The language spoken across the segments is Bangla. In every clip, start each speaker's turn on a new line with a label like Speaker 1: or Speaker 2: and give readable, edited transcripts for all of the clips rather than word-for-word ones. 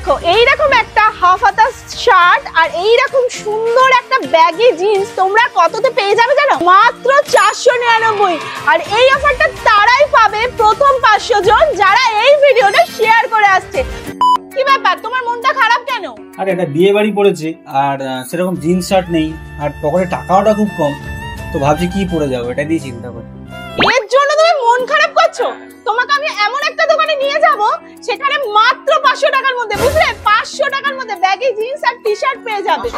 Speaker 1: দেখো এইরকম একটা হাফ হাতা শার্ট আর এইরকম সুন্দর একটা ব্যাগি জিন্স তোমরা কততে পেয়ে যাবে জানো? মাত্র 499। আর এই অফারটা তারাই পাবে প্রথম 500 জন যারা এই ভিডিওটা শেয়ার করে আসছে। কি ব্যাপার, তোমার মনটা খারাপ কেন?
Speaker 2: আরে এটা বিয়ে বাড়ি পড়েছে আর সেরকম জিন্স শার্ট নেই আর পকেটে টাকাটা খুব কম, তো ভাবছি কি পরে যাবো, এটা দিয়ে চিন্তা করি।
Speaker 1: এর জন্য তুমি মন খারাপ করছো? তোমাকে আমি এমন একটা দোকানে নিয়ে যাব সেখানে মাত্র 500 টাকার মধ্যে, বুঝলে, 500 টাকার মধ্যে ব্যাগি জিন্স আর টি শার্ট পেয়ে যাবে।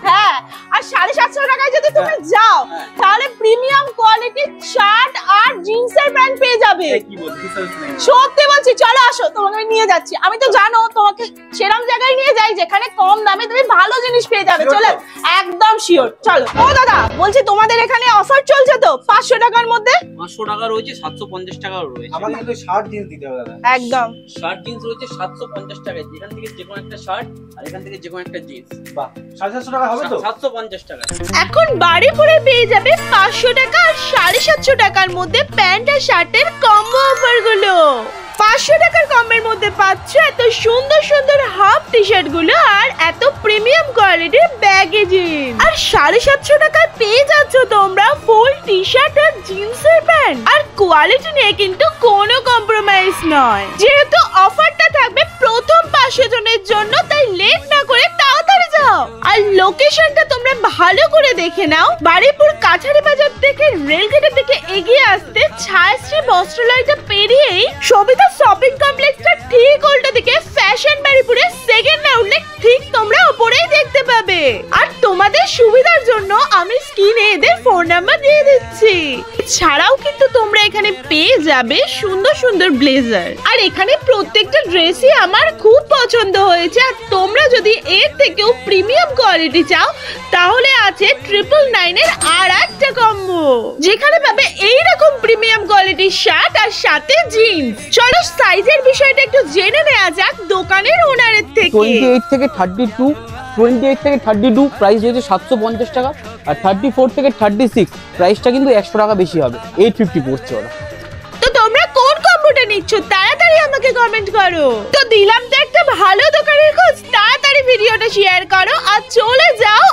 Speaker 1: হ্যাঁ, আর 750 টাকায় যদি তুমি যাও তাহলে প্রিমিয়াম কোয়ালিটির শার্ট আর জিন্সের প্যান্ট পেয়ে যাবে। সত্যি বলছি, চলো আসো, তোমাকে আমি নিয়ে যাচ্ছি। আমি তো জানো তোমাকে সেরকম জায়গায় নিয়ে যাই যেখানে কম দামে তুমি ভালো জিনিস পেয়ে যাবে। চলো, একদম শিওর, চলো। ও দাদা, বলছি তোমাদের এখানে অফার চলছে তো 500 টাকার মধ্যে?
Speaker 3: 500 টাকা রয়েছে, 750 টাকা রয়েছে।
Speaker 2: আমাকে কিন্তু শার্ট জিন্স দিতে হবে দাদা।
Speaker 1: একদম
Speaker 3: শার্ট জিন্স রয়েছে 750 টাকায়, যেখান থেকে যে কোনো একটা শার্ট আর এখান থেকে যে কোনো একটা জিন্স।
Speaker 2: বাহ, 750 টাকা হবে তো?
Speaker 3: 750 টাকা।
Speaker 1: এখন বাড়ি পরে পেয়ে যাবে 500 টাকা আর 750 টাকার মধ্যে প্যান্ট আর শার্টের কম্বো অফার গুলো। 500 টাকার কমের মধ্যে পাচ্ছ এত সুন্দর সুন্দর হাফ টি শার্ট গুলো আর এত প্রিমিয়াম কোয়ালিটির ব্যাগি জিন্স। আর 750 টাকায় পেয়ে যাচ্ছ তোমরা ফুল টি শার্ট আর জিন্সের প্যান্ট। আর কোয়ালিটি নিয়ে কিন্তু কোনো কম্প্রোমাইজ নয়। যেহেতু অফারটা থাকবে প্রথম 500 জনের জন্য, তাই লেট না করে তাড়াতাড়ি যাও। আর লোকেশনটা তোমরা ভালো করে দেখে নাও। বারুইপুর কাছারি বাজার থেকে রেলগেটের দিকে এগিয়ে আসতে ছায়াশ্রী বস্ত্রালয়টা পেরিয়েই সবিতা শপিং কমপ্লেক্সটা ঠিক উল্টো দিকে ফ্যাশন বারুইপুরের সেকেন্ড আউটলেট ঠিক তোমরা উপরেই দেখতে পাবে। আর তোমাদের সুবিধার জন্য আমি স্ক্রিনে এদের ফোন নাম্বার দিয়ে দিচ্ছি। ছাড়াও কিন্তু তোমরা এখানে পেয়ে যাবে সুন্দর সুন্দর ব্লেজার। আর এখানে প্রত্যেকটা ড্রেসই আমার খুব পছন্দ হয়েছে। আর তোমরা যদি এর থেকেও প্রিমিয়াম কোয়ালিটি চাও তাহলে আছে 999 এর আর একটা কম্বো, যেখানে পাবে এইরকম প্রিমিয়াম কোয়ালিটির শার্ট আর সাথে জিন্স। চলো সাইজের বিষয়টা একটু জেনে নেওয়া যাক দোকানের ওনারের থেকে।
Speaker 4: 28 থেকে 32 প্রাইস হয়েছে 750 টাকা, আর 34 থেকে 36 প্রাইসটা কিন্তু 100 টাকা বেশি হবে, 850 পড়ছে ওরা।
Speaker 1: তো তোমরা কোন কম্বোটা নিচ্ছ তাড়াতাড়ি আমাকে কমেন্ট করো। তো দিলাম তো একটা ভালো দোকানের খোঁজ, তাড়াতাড়ি ভিডিওটা শেয়ার করো আর চলে যাও